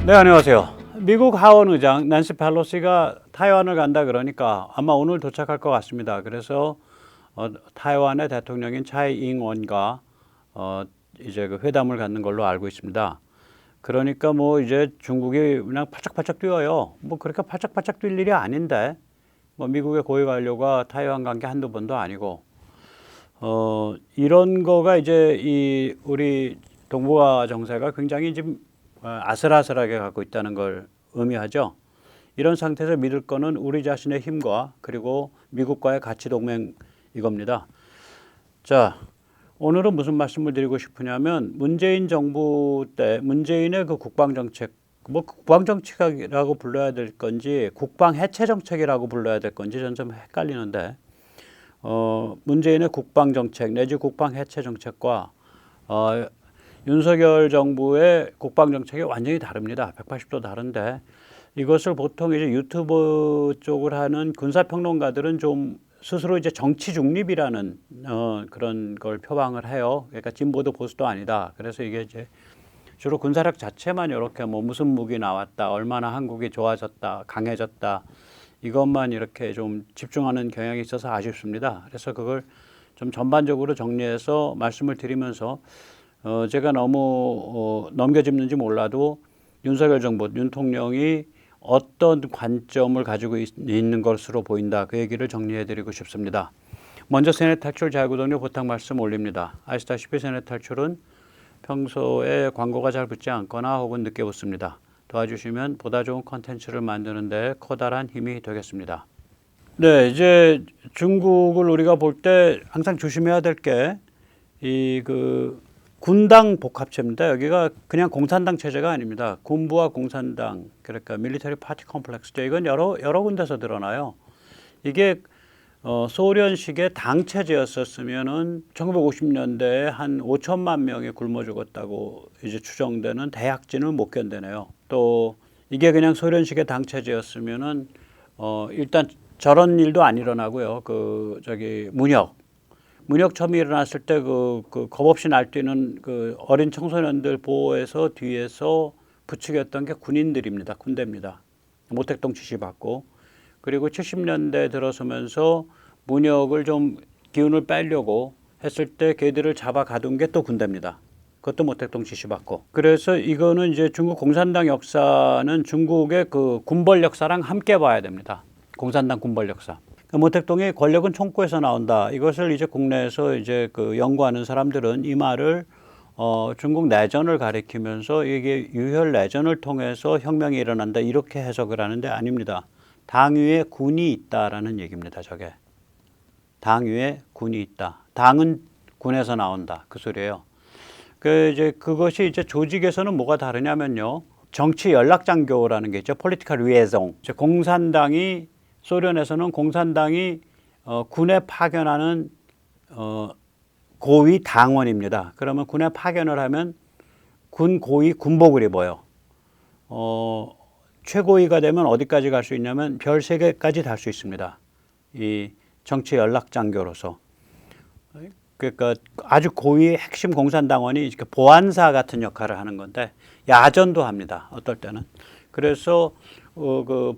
네, 안녕하세요. 미국 하원 의장 낸시 펠로시가 타이완을 간다 그러니까 아마 오늘 도착할 것 같습니다. 그래서 타이완의 대통령인 차이 잉원과 이제 그 회담을 갖는 걸로 알고 있습니다. 그러니까 뭐 이제 중국이 그냥 팔짝팔짝 뛰어요. 뭐 그렇게 팔짝팔짝 뛸 일이 아닌데 뭐 미국의 고위 관료가 타이완 간 게 한두 번도 아니고 이런 거가 이제 이 우리 동북아 정세가 굉장히 지금 아슬아슬하게 가고 있다는 걸 의미하죠. 이런 상태에서 믿을 거는 우리 자신의 힘과 그리고 미국과의 가치 동맹 이겁니다. 자, 오늘은 무슨 말씀을 드리고 싶으냐면 문재인 정부 때 문재인의 그 국방 정책, 뭐 국방 정책이라고 불러야 될 건지 국방 해체 정책이라고 불러야 될 건지 저는 좀 헷갈리는데 문재인의 국방 정책 내지 국방 해체 정책과 윤석열 정부의 국방 정책이 완전히 다릅니다. 180도 다른데 이것을 보통 이제 유튜브 쪽을 하는 군사평론가들은 좀 스스로 이제 정치 중립이라는 그런 걸 표방을 해요. 그러니까 진보도 보수도 아니다. 그래서 이게 이제 주로 군사력 자체만 이렇게 뭐 무슨 무기 나왔다, 얼마나 한국이 좋아졌다, 강해졌다 이것만 이렇게 좀 집중하는 경향이 있어서 아쉽습니다. 그래서 그걸 좀 전반적으로 정리해서 말씀을 드리면서 제가 너무 넘겨짚는지 몰라도 윤석열 정부, 윤 총령이 어떤 관점을 가지고 있는 것으로 보인다. 그 얘기를 정리해드리고 싶습니다. 먼저 세뇌 탈출 자유구독료 부탁 말씀 올립니다. 아시다시피 세뇌 탈출은 평소에 광고가 잘 붙지 않거나 혹은 늦게 붙습니다. 도와주시면 보다 좋은 컨텐츠를 만드는 데 커다란 힘이 되겠습니다. 네, 이제 중국을 우리가 볼 때 항상 조심해야 될 게 군당 복합체입니다. 여기가 그냥 공산당 체제가 아닙니다. 군부와 공산당, 그러니까 밀리터리 파티 컴플렉스죠. 이건 여러 군데서 드러나요. 이게 소련식의 당 체제였었으면은 1950년대에 한 5천만 명이 굶어 죽었다고 이제 추정되는 대약진을 못 견뎌내요. 또 이게 그냥 소련식의 당 체제였으면은 일단 저런 일도 안 일어나고요. 문혁 처음 일어났을 때 겁없이 날뛰는 그 어린 청소년들 보호해서 뒤에서 부추겼던 게 군인들입니다. 군대입니다. 모택동 지시받고. 그리고 70년대 들어서면서 문혁을 좀 기운을 빼려고 했을 때 걔들을 잡아 가둔 게 또 군대입니다. 그것도 모택동 지시받고. 그래서 이거는 이제 중국 공산당 역사는 중국의 그 군벌 역사랑 함께 봐야 됩니다. 공산당 군벌 역사. 모택동의 권력은 총구에서 나온다. 이것을 이제 국내에서 이제 그 연구하는 사람들은 이 말을 중국 내전을 가리키면서 이게 유혈 내전을 통해서 혁명이 일어난다 이렇게 해석을 하는데 아닙니다. 당 위에 군이 있다라는 얘기입니다. 저게 당 위에 군이 있다. 당은 군에서 나온다 그 소리예요. 그것이 이제 조직에서는 뭐가 다르냐면요. 정치 연락장교라는 게 있죠. 폴리티컬 리에종. 소련에서는 공산당이 군에 파견하는 고위 당원입니다. 그러면 군에 파견을 하면 군 고위 군복을 입어요. 최고위가 되면 어디까지 갈 수 있냐면 별 3개까지 달 수 있습니다. 이 정치 연락장교로서. 그러니까 아주 고위 핵심 공산당원이 보안사 같은 역할을 하는 건데 야전도 합니다. 어떨 때는. 그래서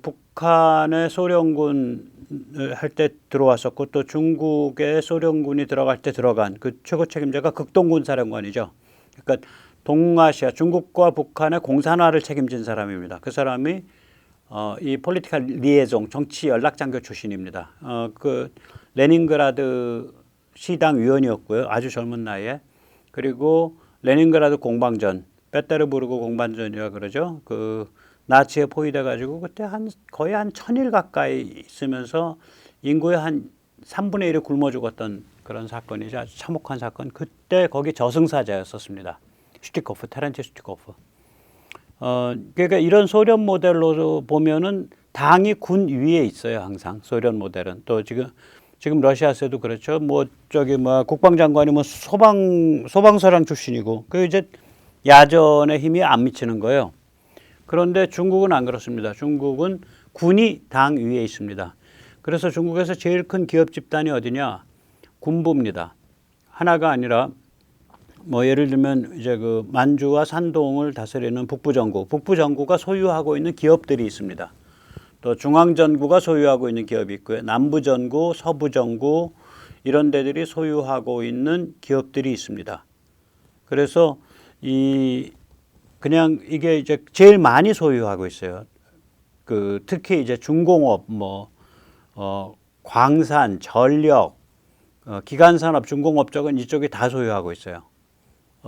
북한의 소련군 할 때 들어왔었고 또 중국의 소련군이 들어갈 때 들어간 그 최고 책임자가 극동군 사령관이죠. 그러니까 동아시아 중국과 북한의 공산화를 책임진 사람입니다. 그 사람이 이 폴리티컬 리에종 정치 연락장교 출신입니다. 그 레닌그라드 시당 위원이었고요. 아주 젊은 나이에. 그리고 레닌그라드 공방전, 베테르부르크 공방전이라 그러죠. 나치에 포위돼 가지고 그때 거의 한 1000일 가까이 있으면서 인구의 한 3분의 1을 굶어 죽었던 그런 사건이죠. 아주 참혹한 사건. 그때 거기 저승사자였었습니다. 테렌치 슈티코프. 그러니까 이런 소련 모델로 보면은 당이 군 위에 있어요. 항상 소련 모델은. 또 지금 러시아에서도 그렇죠. 국방장관이 소방서장 출신이고 이제 야전의 힘이 안 미치는 거예요. 그런데 중국은 안 그렇습니다. 중국은 군이 당 위에 있습니다. 그래서 중국에서 제일 큰 기업 집단이 어디냐? 군부입니다. 하나가 아니라 뭐 예를 들면 이제 그 만주와 산동을 다스리는 북부정부가 소유하고 있는 기업들이 있습니다. 또 중앙정부가 소유하고 있는 기업이 있고요. 남부정부, 서부정부 이런 데들이 소유하고 있는 기업들이 있습니다. 그래서 그냥 이게 이제 제일 많이 소유하고 있어요. 그 특히 이제 중공업, 광산, 전력, 기간산업, 중공업 쪽은 이쪽이 다 소유하고 있어요.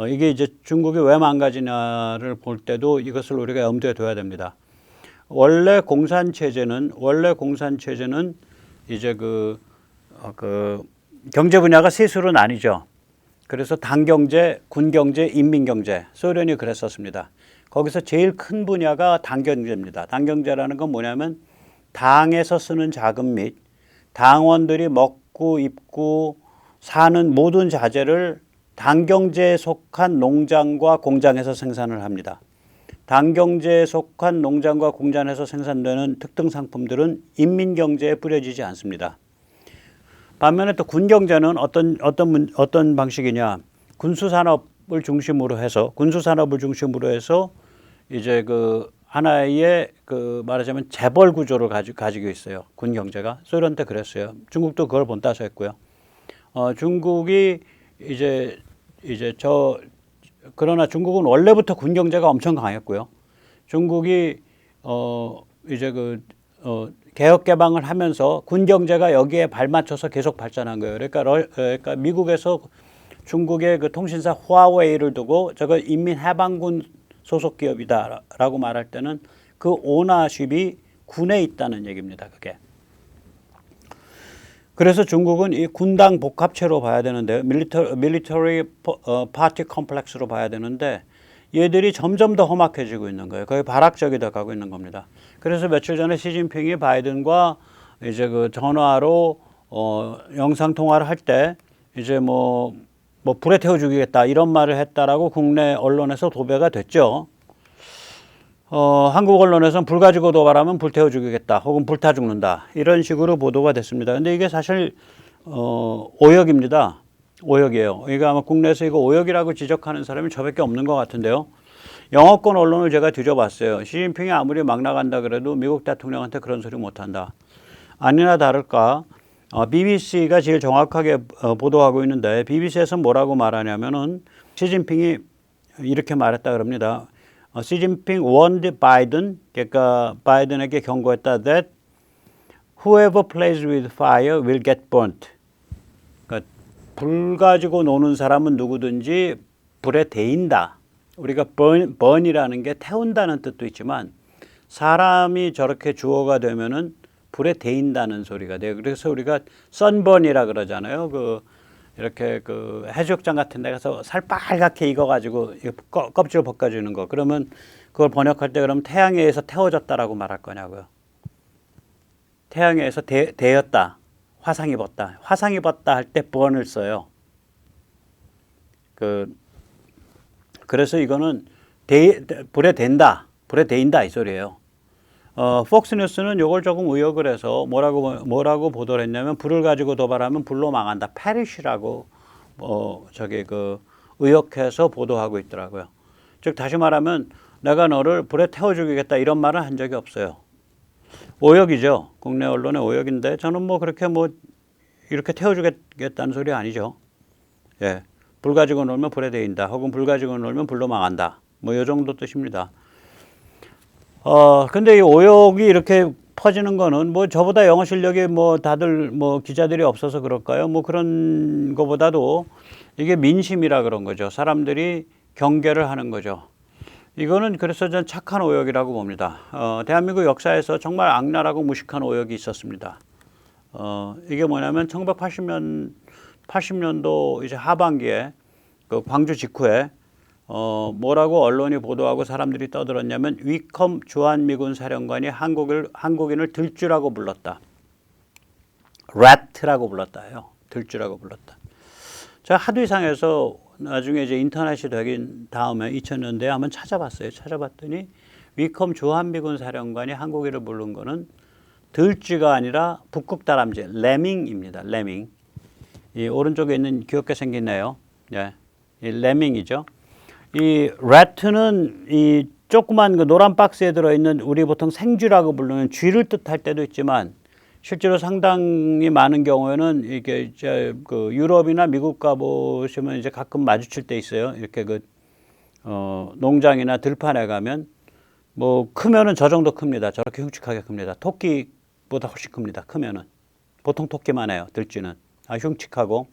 이게 이제 중국이 왜 망가지냐를 볼 때도 이것을 우리가 염두에 둬야 됩니다. 원래 공산 체제는 이제 그 경제 분야가 셋으로 나뉘죠. 그래서 당경제, 군경제, 인민경제. 소련이 그랬었습니다. 거기서 제일 큰 분야가 당경제입니다. 당경제라는 건 뭐냐면 당에서 쓰는 자금 및 당원들이 먹고 입고 사는 모든 자재를 당경제에 속한 농장과 공장에서 생산을 합니다. 당경제에 속한 농장과 공장에서 생산되는 특등 상품들은 인민경제에 뿌려지지 않습니다. 반면에 또 군경제는 어떤 방식이냐? 군수산업을 중심으로 해서 이제 그 하나의 그 말하자면 재벌 구조를 가지고 있어요. 군경제가 소련 때 그랬어요. 중국도 그걸 본따서 했고요. 중국이 그러나 중국은 원래부터 군경제가 엄청 강했고요. 중국이 개혁 개방을 하면서 군경제가 여기에 발맞춰서 계속 발전한 거예요. 그러니까 미국에서 중국의 그 통신사 화웨이를 두고 저거 인민해방군 소속 기업이다라고 말할 때는 그 오너십이 군에 있다는 얘기입니다. 그게. 그래서 중국은 이 군당 복합체로 봐야 되는데 밀리터리 파티 컴플렉스로 봐야 되는데 얘들이 점점 더 험악해지고 있는 거예요. 거의 발악적이 돼 가고 있는 겁니다. 그래서 며칠 전에 시진핑이 바이든과 이제 그 전화로 영상 통화를 할 때 이제 뭐 불에 태워 죽이겠다 이런 말을 했다라고 국내 언론에서 도배가 됐죠. 한국 언론에서는 불 가지고 도발하면 불 태워 죽이겠다 혹은 불타 죽는다 이런 식으로 보도가 됐습니다. 근데 이게 사실 오역입니다. 오역이에요. 이거 아마 국내에서 이거 오역이라고 지적하는 사람이 저밖에 없는 것 같은데요. 영어권 언론을 제가 뒤져봤어요. 시진핑이 아무리 막 나간다 그래도 미국 대통령한테 그런 소리 못한다. 아니나 다를까 BBC가 제일 정확하게 보도하고 있는데 BBC에서 뭐라고 말하냐면은 시진핑이 이렇게 말했다 그럽니다. 시진핑 warned Biden, 그러니까 바이든에게 경고했다 that whoever plays with fire will get burnt. 그러니까 불 가지고 노는 사람은 누구든지 불에 데인다. 우리가 burn이라는 게 태운다는 뜻도 있지만 사람이 저렇게 주어가 되면은 불에 데인다는 소리가 돼요. 그래서 우리가 sunburn이라 그러잖아요. 이렇게 해수욕장 같은 데 가서 살 빨갛게 익어가지고 껍질을 벗겨주는 거. 그러면 그걸 번역할 때 그러면 태양에 의해서 태워졌다라고 말할 거냐고요. 태양에 의해서 데였다. 화상 입었다. 화상 입었다 할 때 burn을 써요. 그래서 이거는 불에 댄다. 불에 데인다 이 소리예요. 폭스뉴스는 이걸 조금 의역을 해서 뭐라고 보도를 했냐면 불을 가지고 도발하면 불로 망한다. 페리시라고 의역해서 보도하고 있더라고요. 즉 다시 말하면 내가 너를 불에 태워 죽이겠다 이런 말은 한 적이 없어요. 오역이죠. 국내 언론의 오역인데 저는 그렇게 이렇게 태워 주겠다는 소리 아니죠. 예. 불 가지고 놀면 불에 데인다. 혹은 불 가지고 놀면 불로 망한다. 이 정도 뜻입니다. 근데 이 오역이 이렇게 퍼지는 거는 저보다 영어 실력이 다들 기자들이 없어서 그럴까요? 그런 거보다도 이게 민심이라 그런 거죠. 사람들이 경계를 하는 거죠. 이거는 그래서 전 착한 오역이라고 봅니다. 대한민국 역사에서 정말 악랄하고 무식한 오역이 있었습니다. 이게 뭐냐면 1980년도 이제 하반기에 그 광주 직후에 뭐라고 언론이 보도하고 사람들이 떠들었냐면 위컴 주한미군 사령관이 한국인을 들쥐라고 불렀다. rat라고 불렀다요. 들쥐라고 불렀다. 제가 하도 이상해서 나중에 이제 인터넷이 되긴 다음에 2000년대에 한번 찾아봤어요. 찾아봤더니 위컴 주한미군 사령관이 한국인을 부른 거는 들쥐가 아니라 북극다람쥐 레밍입니다. 레밍. 이 오른쪽에 있는 귀엽게 생긴 애요. 예. 이 레밍이죠. 이 rat는 이 조그만 그 노란 박스에 들어있는 우리 보통 생쥐라고 부르는 쥐를 뜻할 때도 있지만 실제로 상당히 많은 경우에는 이게 이제 그 유럽이나 미국 가보시면 이제 가끔 마주칠 때 있어요. 이렇게 그 농장이나 들판에 가면 뭐 크면은 저 정도 큽니다. 저렇게 흉측하게 큽니다. 토끼보다 훨씬 큽니다. 크면은 보통 토끼만 해요. 들쥐는 흉측하고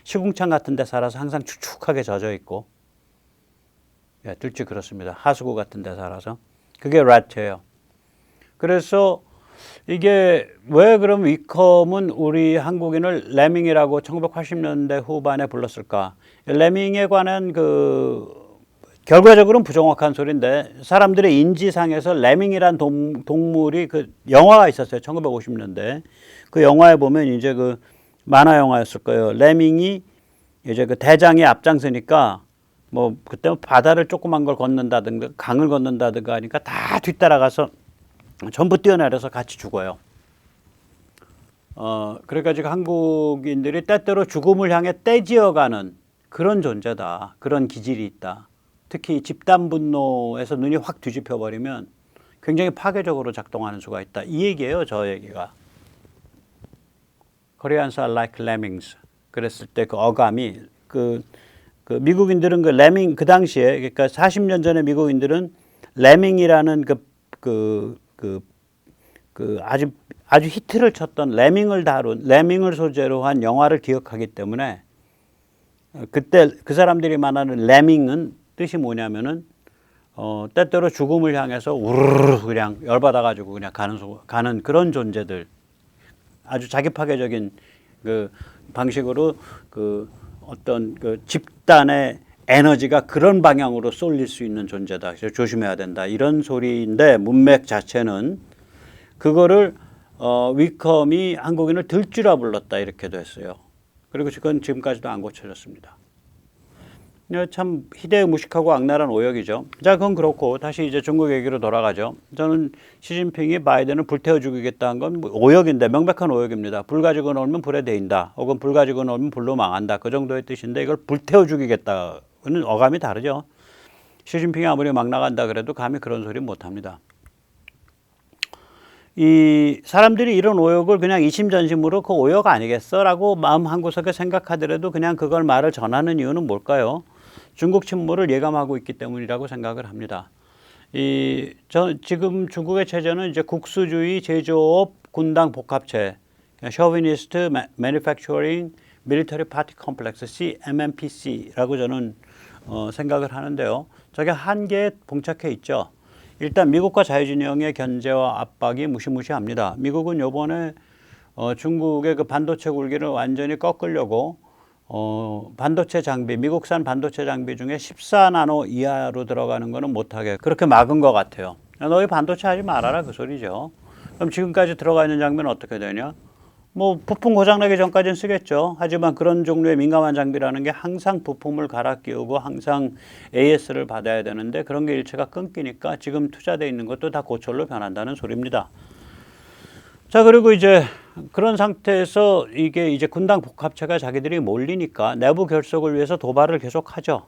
시궁창 같은 데 살아서 항상 축축하게 젖어 있고 예, 들쥐 그렇습니다. 하수구 같은 데 살아서 그게 rat예요. 그래서 이게 왜 그럼 위컴은 우리 한국인을 레밍이라고 1980년대 후반에 불렀을까? 레밍에 관한 그 결과적으로는 부정확한 소리인데 사람들의 인지상에서 레밍이란 동물이 그 영화가 있었어요. 1950년대. 그 영화에 보면 이제 그 만화 영화였을 거예요. 레밍이 이제 그 대장이 앞장서니까 뭐 그때 바다를 조그만 걸 걷는다든가 강을 걷는다든가 하니까 다 뒤따라가서 전부 뛰어내려서 같이 죽어요. 그러니까 지금 한국인들이 때때로 죽음을 향해 떼지어가는 그런 존재다. 그런 기질이 있다. 특히 집단 분노에서 눈이 확 뒤집혀 버리면 굉장히 파괴적으로 작동하는 수가 있다. 이 얘기예요, 저 얘기가. Koreans are like lemmings. 그랬을 때 그 어감이 그 미국인들은 그 레밍 그 당시에 그러니까 40년 전에 미국인들은 레밍이라는 아주 히트를 쳤던 레밍을 소재로 한 영화를 기억하기 때문에 그때 그 사람들이 말하는 레밍은 뜻이 뭐냐면은 때때로 죽음을 향해서 우르르 그냥 열받아가지고 그냥 가는 그런 존재들 아주 자기 파괴적인 그 방식으로 그 어떤 그 집단의 에너지가 그런 방향으로 쏠릴 수 있는 존재다. 그래서 조심해야 된다. 이런 소리인데 문맥 자체는 그거를 위컴이 한국인을 들쥐라 불렀다 이렇게도 했어요. 그리고 그건 지금까지도 안 고쳐졌습니다. 참 희대무식하고 악랄한 오역이죠. 자, 그건 그렇고 다시 이제 중국 얘기로 돌아가죠. 저는 시진핑이 바이든을 불태워 죽이겠다는 건 뭐 오역인데 명백한 오역입니다. 불 가지고 놀면 불에 데인다. 혹은 불 가지고 놀면 불로 망한다. 그 정도의 뜻인데 이걸 불태워 죽이겠다는 어감이 다르죠. 시진핑이 아무리 막 나간다 그래도 감히 그런 소리 못합니다. 이 사람들이 이런 오역을 그냥 이심전심으로 그 오역 아니겠어라고 마음 한구석에 생각하더라도 그냥 그걸 말을 전하는 이유는 뭘까요? 중국 침몰을 예감하고 있기 때문이라고 생각을 합니다. 지금 중국의 체제는 이제 국수주의 제조업 군당 복합체, Chauvinist Manufacturing Military Party Complex, CMMPC라고 저는 생각을 하는데요. 저게 한계에 봉착해 있죠. 일단 미국과 자유진영의 견제와 압박이 무시무시합니다. 미국은 요번에 중국의 그 반도체 굴기를 완전히 꺾으려고 반도체 장비, 미국산 반도체 장비 중에 14나노 이하로 들어가는 거는 못하게 그렇게 막은 것 같아요. 너희 반도체 하지 말아라 그 소리죠. 그럼 지금까지 들어가 있는 장비는 어떻게 되냐? 뭐 부품 고장나기 전까지는 쓰겠죠. 하지만 그런 종류의 민감한 장비라는 게 항상 부품을 갈아 끼우고 항상 AS를 받아야 되는데 그런 게 일체가 끊기니까 지금 투자되어 있는 것도 다 고철로 변한다는 소리입니다. 자, 그리고 이제 그런 상태에서 이게 이제 군당 복합체가 자기들이 몰리니까 내부 결속을 위해서 도발을 계속하죠.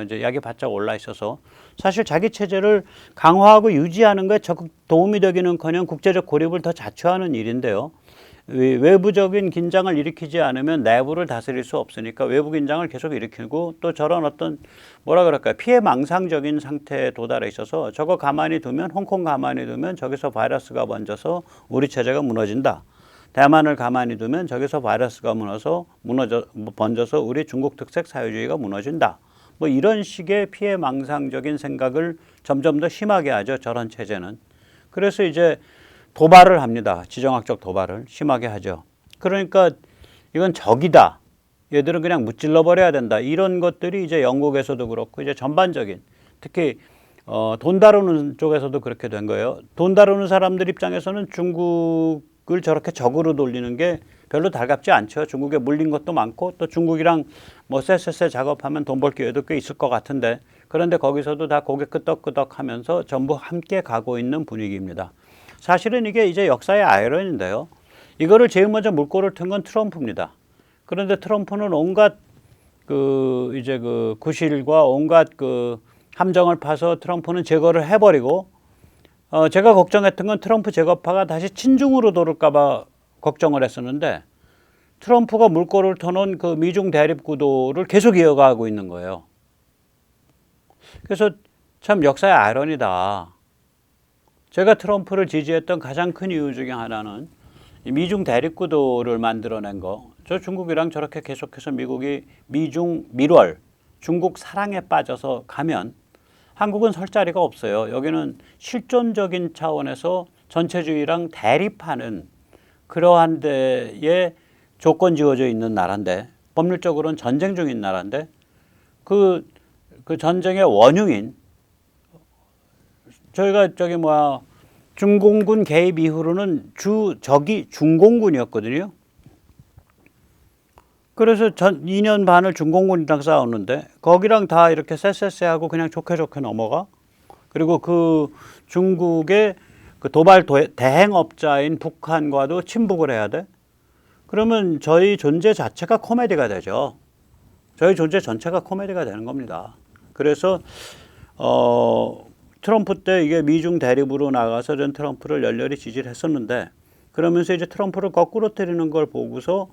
이제 약이 바짝 올라 있어서 사실 자기 체제를 강화하고 유지하는 것에 적극 도움이 되기는커녕 국제적 고립을 더 자초하는 일인데요. 외부적인 긴장을 일으키지 않으면 내부를 다스릴 수 없으니까 외부 긴장을 계속 일으키고 또 저런 어떤 뭐라 그럴까요? 피해망상적인 상태에 도달해 있어서 저거 가만히 두면 홍콩 가만히 두면 저기서 바이러스가 번져서 우리 체제가 무너진다. 대만을 가만히 두면 저기서 바이러스가 번져서 우리 중국 특색 사회주의가 무너진다. 뭐 이런 식의 피해망상적인 생각을 점점 더 심하게 하죠. 저런 체제는. 그래서 이제 도발을 합니다. 지정학적 도발을 심하게 하죠. 그러니까 이건 적이다. 얘들은 그냥 무찔러 버려야 된다. 이런 것들이 이제 영국에서도 그렇고 이제 전반적인 특히 돈 다루는 쪽에서도 그렇게 된 거예요. 돈 다루는 사람들 입장에서는 중국을 저렇게 적으로 돌리는 게 별로 달갑지 않죠. 중국에 물린 것도 많고 또 중국이랑 뭐 쎄쎄쎄 작업하면 돈 벌 기회도 꽤 있을 것 같은데 그런데 거기서도 다 고개 끄덕끄덕 하면서 전부 함께 가고 있는 분위기입니다. 사실은 이게 이제 역사의 아이러니인데요. 이거를 제일 먼저 물꼬를 튼 건 트럼프입니다. 그런데 트럼프는 온갖 그 이제 그 구실과 온갖 그 함정을 파서 트럼프는 제거를 해버리고 제가 걱정했던 건 트럼프 제거파가 다시 친중으로 돌을까봐 걱정을 했었는데 트럼프가 물꼬를 터놓은 그 미중 대립 구도를 계속 이어가고 있는 거예요. 그래서 참 역사의 아이러니다. 제가 트럼프를 지지했던 가장 큰 이유 중에 하나는 미중 대립 구도를 만들어낸 거. 저 중국이랑 저렇게 계속해서 미국이 미중 밀월, 중국 사랑에 빠져서 가면 한국은 설 자리가 없어요. 여기는 실존적인 차원에서 전체주의랑 대립하는 그러한 데에 조건 지어져 있는 나라인데 법률적으로는 전쟁 중인 나라인데 그 전쟁의 원흉인 저희가 중공군 개입 이후로는 적이 중공군이었거든요. 그래서 2년 반을 중공군이랑 싸웠는데 거기랑 다 이렇게 쎄쎄쎄하고 그냥 좋게 넘어가. 그리고 그 중국의 그 도발 대행업자인 북한과도 친북을 해야 돼. 그러면 저희 존재 자체가 코미디가 되죠. 저희 존재 전체가 코미디가 되는 겁니다. 그래서 트럼프 때 이게 미중 대립으로 나가서 전 트럼프를 열렬히 지지를 했었는데 그러면서 이제 트럼프를 거꾸로 때리는 걸 보고서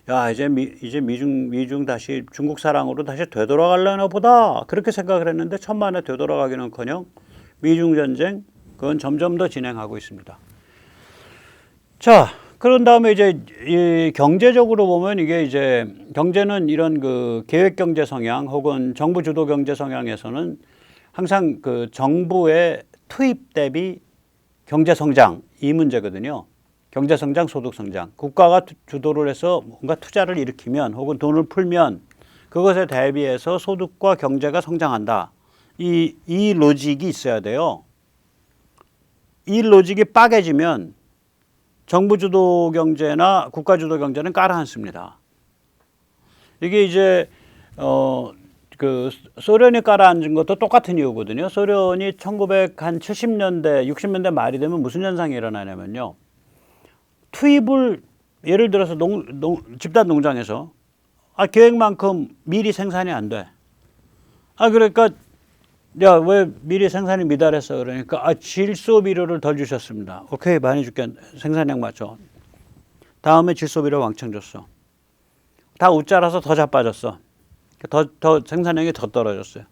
야 이제 미중 다시 중국 사랑으로 다시 되돌아가려나 보다 그렇게 생각을 했는데 천만에 되돌아가기는커녕 미중 전쟁 그건 점점 더 진행하고 있습니다. 자 그런 다음에 이제 이 경제적으로 보면 이게 이제 경제는 이런 그 계획 경제 성향 혹은 정부 주도 경제 성향에서는 항상 그 정부의 투입 대비 경제 성장 이 문제거든요. 경제 성장, 소득 성장. 국가가 주도를 해서 뭔가 투자를 일으키면 혹은 돈을 풀면 그것에 대비해서 소득과 경제가 성장한다. 이 로직이 있어야 돼요. 이 로직이 빠개지면 정부 주도 경제나 국가 주도 경제는 깔아앉습니다. 이게 이제 그 소련이 깔아앉은 것도 똑같은 이유거든요. 소련이 1970년대, 60년대 말이 되면 무슨 현상이 일어나냐면요. 투입을 예를 들어서 집단 농장에서 계획만큼 미리 생산이 안 돼. 그러니까 야, 왜 미리 생산이 미달했어? 그러니까 질소 비료를 덜 주셨습니다. 오케이, 많이 줄게. 생산량 맞춰. 다음에 질소 비료 왕창 줬어. 다 웃자라서 더 자빠졌어. 더 생산량이 더 떨어졌어요.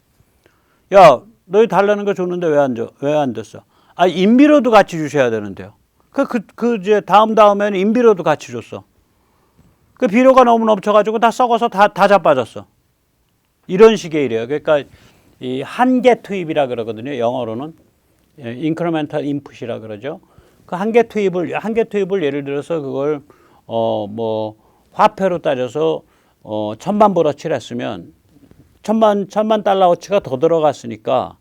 야, 너희 달라는 거 줬는데 왜 안 줬어? 인비료도 같이 주셔야 되는데요. 이제 다음에는 인비료도 같이 줬어. 그 비료가 너무 넘쳐가지고 다 썩어서 다 자빠졌어. 이런 식의 일이에요. 그러니까 이 한계 투입이라 그러거든요. 영어로는 incremental input이라 그러죠. 그 한계 투입을 예를 들어서 그걸 뭐 화폐로 따져서 1,000만 불어치를 했으면 1,000만 달러어치가 더 들어갔으니까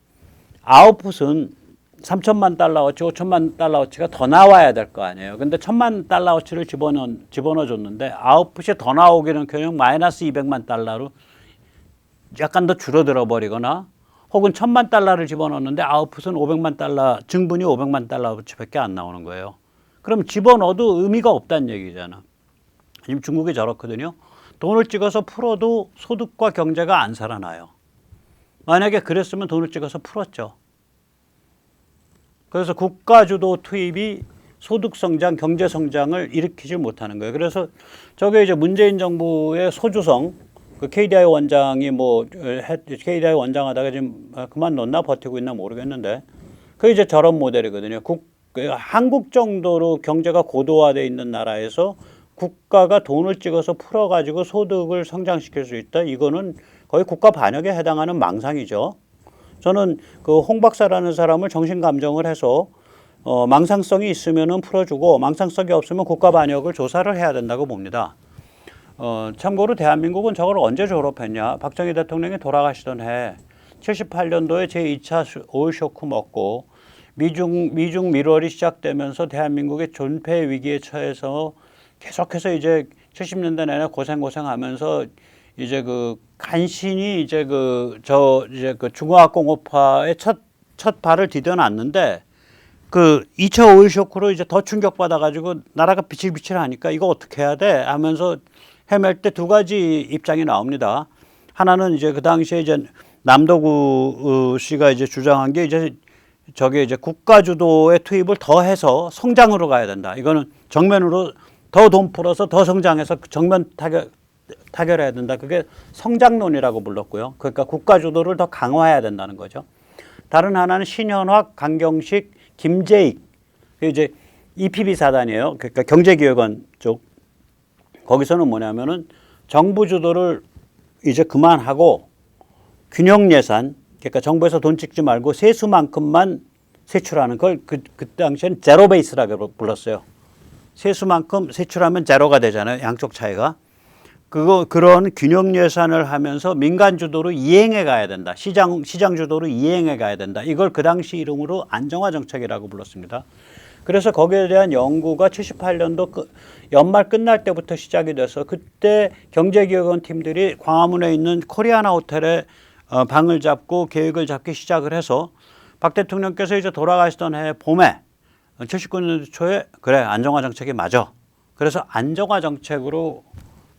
아웃풋은 3,000만 달러어치, 5,000만 달러어치가 더 나와야 될 거 아니에요. 근데 1,000만 달러어치를 집어넣어 줬는데 아웃풋이 더 나오기는커녕 마이너스 200만 달러로 약간 더 줄어들어 버리거나 혹은 1,000만 달러를 집어넣었는데 아웃풋은 500만 달러, 증분이 500만 달러어치밖에 안 나오는 거예요. 그럼 집어넣어도 의미가 없다는 얘기잖아. 지금 중국이 저렇거든요. 돈을 찍어서 풀어도 소득과 경제가 안 살아나요. 만약에 그랬으면 돈을 찍어서 풀었죠. 그래서 국가 주도 투입이 소득 성장, 경제 성장을 일으키지 못하는 거예요. 그래서 저게 이제 문재인 정부의 소주성, 그 KDI 원장이 KDI 원장 하다가 지금 그만뒀나 버티고 있나 모르겠는데, 그 이제 저런 모델이거든요. 한국 정도로 경제가 고도화되어 있는 나라에서 국가가 돈을 찍어서 풀어가지고 소득을 성장시킬 수 있다. 이거는 거의 국가 반역에 해당하는 망상이죠. 저는 그 홍 박사라는 사람을 정신감정을 해서 망상성이 있으면은 풀어주고 망상성이 없으면 국가 반역을 조사를 해야 된다고 봅니다. 참고로 대한민국은 저걸 언제 졸업했냐? 박정희 대통령이 돌아가시던 해 78년도에 제2차 오일 쇼크 먹고 미중 밀월이 시작되면서 대한민국의 존폐 위기에 처해서 계속해서 이제 70년대 내내 고생하면서 이제 간신히 이제 중화학공업화의 첫 발을 디뎌놨는데 2차 오일 쇼크로 이제 더 충격받아가지고 나라가 비칠비칠하니까 이거 어떻게 해야 돼? 하면서 헤맬 때 두 가지 입장이 나옵니다. 하나는 이제 그 당시에 이제 남도구 씨가 이제 주장한 게 이제 저게 이제 국가 주도의 투입을 더 해서 성장으로 가야 된다. 이거는 정면으로 더 돈 풀어서 더 성장해서 정면 타결해야 된다. 그게 성장론이라고 불렀고요. 그러니까 국가 주도를 더 강화해야 된다는 거죠. 다른 하나는 신현확, 강경식, 김재익, 이제 EPB 사단이에요. 그러니까 경제기획원 쪽. 거기서는 뭐냐면은 정부 주도를 이제 그만하고 균형 예산, 그러니까 정부에서 돈 찍지 말고 세수만큼만 세출하는 걸 그 당시엔 제로 베이스라고 불렀어요. 세수만큼 세출하면 제로가 되잖아요. 양쪽 차이가. 그런 균형 예산을 하면서 민간 주도로 이행해 가야 된다. 시장 주도로 이행해 가야 된다. 이걸 그 당시 이름으로 안정화 정책이라고 불렀습니다. 그래서 거기에 대한 연구가 78년도 연말 끝날 때부터 시작이 돼서 그때 경제기획원 팀들이 광화문에 있는 코리아나 호텔에 방을 잡고 계획을 잡기 시작을 해서 박 대통령께서 이제 돌아가시던 해 봄에 79년도 초에 그래 안정화 정책이 맞아. 그래서 안정화 정책으로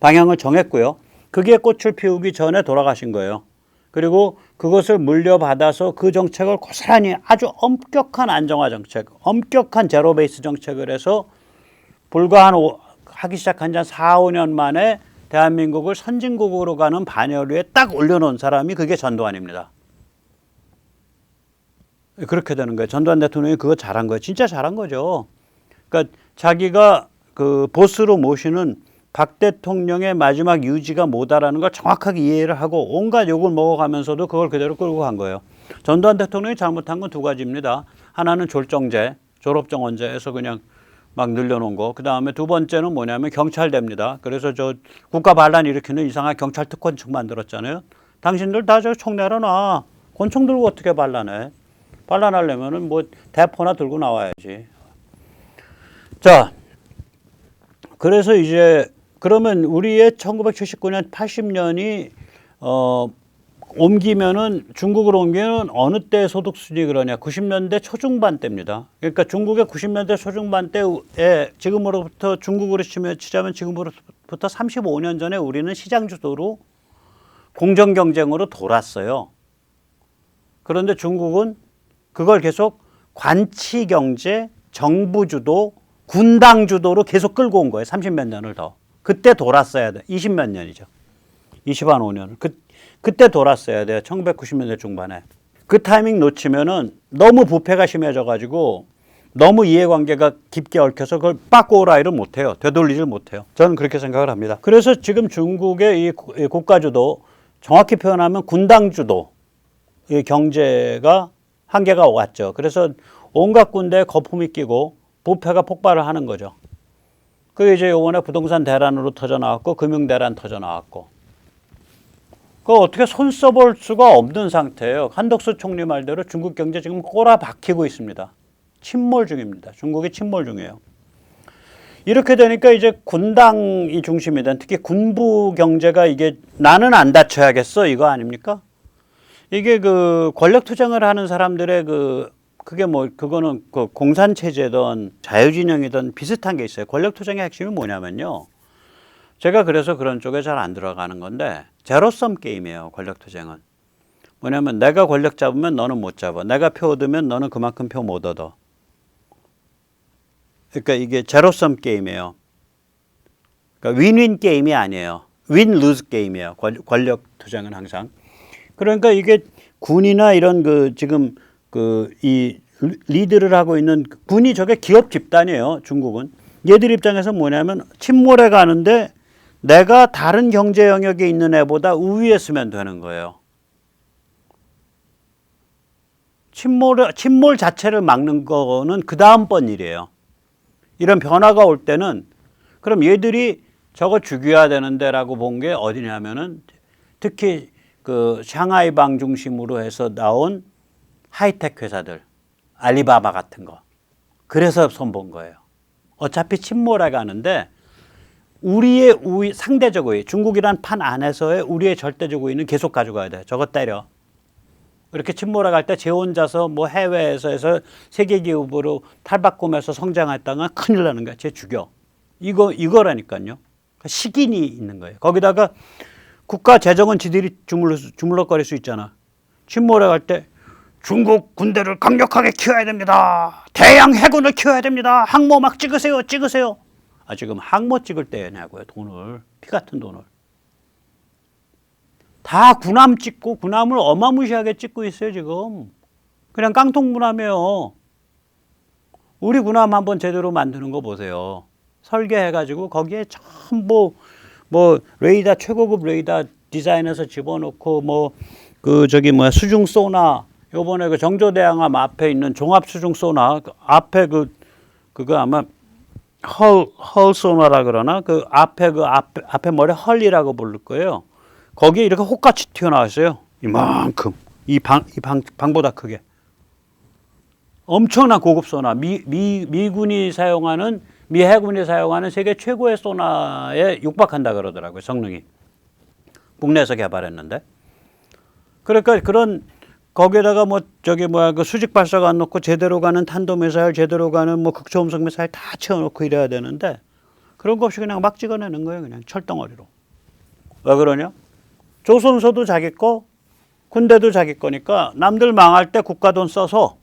방향을 정했고요. 그게 꽃을 피우기 전에 돌아가신 거예요. 그리고 그것을 물려받아서 그 정책을 고스란히 아주 엄격한 안정화 정책, 엄격한 제로 베이스 정책을 해서 불과 하기 시작한 지 한 4, 5년 만에 대한민국을 선진국으로 가는 반열에 딱 올려놓은 사람이 그게 전두환입니다. 그렇게 되는 거예요. 전두환 대통령이 그거 잘한 거예요. 진짜 잘한 거죠. 그러니까 자기가 그 보스로 모시는 박 대통령의 마지막 유지가 뭐다라는 걸 정확하게 이해를 하고 온갖 욕을 먹어가면서도 그걸 그대로 끌고 간 거예요. 전두환 대통령이 잘못한 건 두 가지입니다. 하나는 졸정제, 졸업정원제에서 그냥 막 늘려놓은 거. 그 다음에 두 번째는 뭐냐면 경찰대입니다. 그래서 저 국가 반란 일으키는 이상한 경찰 특권층 만들었잖아요. 당신들 다 저 총 내려놔. 권총 들고 어떻게 반란해? 반란하려면은 뭐 대포나 들고 나와야지. 자, 그래서 이제 그러면 우리의 1979년 80년이 옮기면은 중국으로 옮기면 어느 때 소득 수준이 그러냐? 90년대 초중반 때입니다. 그러니까 중국의 90년대 초중반 때에 지금으로부터 중국으로 치자면 지금으로부터 35년 전에 우리는 시장 주도로 공정 경쟁으로 돌았어요. 그런데 중국은 그걸 계속 관치 경제, 정부 주도, 군당 주도로 계속 끌고 온 거예요. 30몇 년을 더. 그때 돌았어야 돼. 20몇 년이죠. 20한 5년. 그때 돌았어야 돼요. 1990년대 중반에. 그 타이밍 놓치면은 너무 부패가 심해져 가지고 너무 이해관계가 깊게 얽혀서 그걸 바꾸오라이를 못해요. 되돌리질 못해요. 저는 그렇게 생각을 합니다. 그래서 지금 중국의 이 국가주도, 정확히 표현하면 군당주도 이 경제가 한계가 왔죠. 그래서 온갖 군대에 거품이 끼고 부패가 폭발을 하는 거죠. 그게 이제 요번에 부동산 대란으로 터져 나왔고 금융 대란 터져 나왔고 그거 어떻게 손 써볼 수가 없는 상태예요. 한덕수 총리 말대로 중국 경제 지금 꼬라박히고 있습니다. 침몰 중입니다. 중국이 침몰 중이에요. 이렇게 되니까 이제 군당이 중심이 된 특히 군부 경제가 이게 나는 안 다쳐야겠어 이거 아닙니까? 이게 그 권력 투쟁을 하는 사람들의 그게 뭐 그거는 그 공산 체제든 자유진영이든 비슷한 게 있어요. 권력 투쟁의 핵심이 뭐냐면요. 제가 그래서 그런 쪽에 잘 안 들어가는 건데 제로섬 게임이에요. 권력 투쟁은. 뭐냐면 내가 권력 잡으면 너는 못 잡아. 내가 표 얻으면 너는 그만큼 표 못 얻어. 그러니까 이게 제로섬 게임이에요. 그러니까 윈윈 게임이 아니에요. 윈 루즈 게임이에요. 권력 투쟁은 항상. 그러니까 이게 군이나 이런 지금 이 리드를 하고 있는 군이 저게 기업 집단이에요. 중국은. 얘들 입장에서 뭐냐면 침몰해 가는데 내가 다른 경제 영역에 있는 애보다 우위에 쓰면 되는 거예요. 침몰 자체를 막는 거는 그 다음번 일이에요. 이런 변화가 올 때는 그럼 얘들이 저거 죽여야 되는데라고 본 게 어디냐면은 특히 그 샹하이방 중심으로 해서 나온 하이텍 회사들, 알리바바 같은 거. 그래서 손본 거예요. 어차피 침몰해 가는데 우리의 우위, 상대적 우위, 중국이란 판 안에서의 우리의 절대적 우위는 계속 가져가야 돼. 저거 때려. 이렇게 침몰해 갈 때 제 혼자서 뭐 해외에서 해서 세계기업으로 탈바꿈해서 성장했다가 큰일 나는 거야. 쟤 죽여. 이거라니까요. 식인이 있는 거예요. 거기다가 국가 재정은 지들이 주물럭거릴 수 있잖아. 침몰해 갈 때 중국 군대를 강력하게 키워야 됩니다. 대양 해군을 키워야 됩니다. 항모 막 찍으세요. 아, 지금 항모 찍을 때냐고요. 돈을. 피 같은 돈을. 다 군함 찍고 군함을 어마무시하게 찍고 있어요. 지금. 그냥 깡통 군함이에요. 우리 군함 한번 제대로 만드는 거 보세요. 설계해가지고 거기에 전부 뭐 레이더 최고급 레이더 디자인해서 집어넣고 뭐 그 저기 뭐야 수중 소나 요번에 그 정조대왕함 앞에 있는 종합 수중 소나 그 앞에 그거 아마 헐 소나라 그러나 그 앞에 머리 헐이라고 부를 거예요. 거기에 이렇게 혹같이 튀어나왔어요. 이만큼 이 방보다 크게 엄청난 고급 소나 미군이 사용하는 미 해군이 사용하는 세계 최고의 소나에 육박한다 그러더라고요. 성능이 국내에서 개발했는데 그러니까 그런 거기에다가 뭐 저기 뭐야 그 수직 발사관 안 놓고 제대로 가는 탄도미사일 제대로 가는 뭐 극초음속 미사일 다 채워놓고 이래야 되는데 그런 거 없이 그냥 막 찍어내는 거예요. 그냥 철덩어리로. 왜 그러냐? 조선소도 자기 거 군대도 자기 거니까 남들 망할 때 국가 돈 써서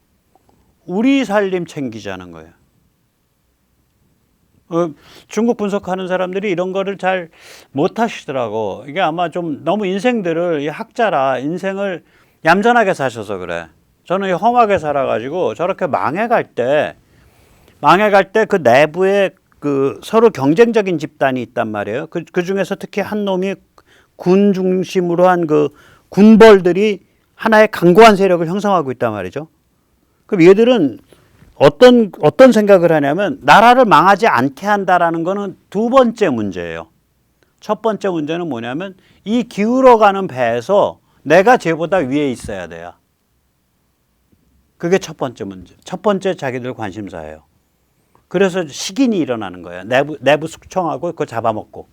우리 살림 챙기자는 거예요. 중국 분석하는 사람들이 이런 거를 잘 못하시더라고. 이게 아마 좀 너무 인생들을 이 학자라 인생을 얌전하게 사셔서 그래. 저는 험하게 살아가지고 저렇게 망해갈 때 그 내부에 그 서로 경쟁적인 집단이 있단 말이에요. 그 중에서 특히 한 놈이 군 중심으로 한 그 군벌들이 하나의 강고한 세력을 형성하고 있단 말이죠. 그럼 얘들은 어떤 생각을 하냐면 나라를 망하지 않게 한다라는 거는 두 번째 문제예요. 첫 번째 문제는 뭐냐면 이 기울어가는 배에서 내가 쟤보다 위에 있어야 돼요. 그게 첫 번째 문제. 첫 번째 자기들 관심사예요. 그래서 식인이 일어나는 거예요. 내부 숙청하고 그거 잡아먹고.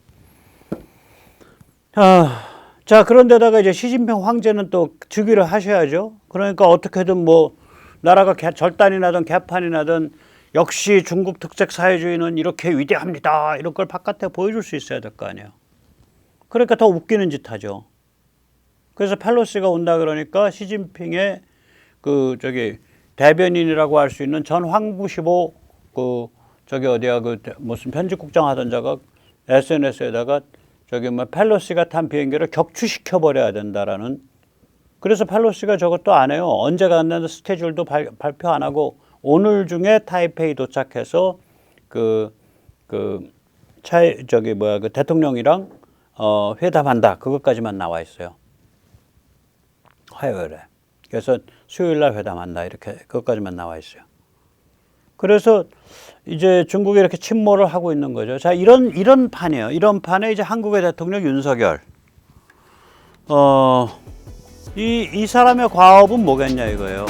자, 그런데다가 이제 시진핑 황제는 또 즉위를 하셔야죠. 그러니까 어떻게든 뭐 나라가 절단이 나든 개판이 나든 역시 중국 특색 사회주의는 이렇게 위대합니다. 이런 걸 바깥에 보여줄 수 있어야 될 거 아니에요. 그러니까 더 웃기는 짓 하죠. 그래서 펠로시가 온다 그러니까 시진핑의 그 저기 대변인이라고 할 수 있는 전 황구시보 그 저기 어디야 그 무슨 편집국장 하던 자가 SNS에다가 저기 뭐 펠로시가 탄 비행기를 격추시켜 버려야 된다라는. 그래서 펠로시가 저것도 안 해요. 언제 간다는 스케줄도 발표 안 하고 오늘 중에 타이페이 도착해서 그 대통령이랑 회담한다. 그것까지만 나와 있어요. 화요일에. 그래서 수요일 날 회담한다. 이렇게 그것까지만 나와 있어요. 그래서 이제 중국이 이렇게 침몰을 하고 있는 거죠. 자, 이런 판이에요. 이런 판에 이제 한국의 대통령 윤석열. 이 사람의 과업은 뭐겠냐 이거예요.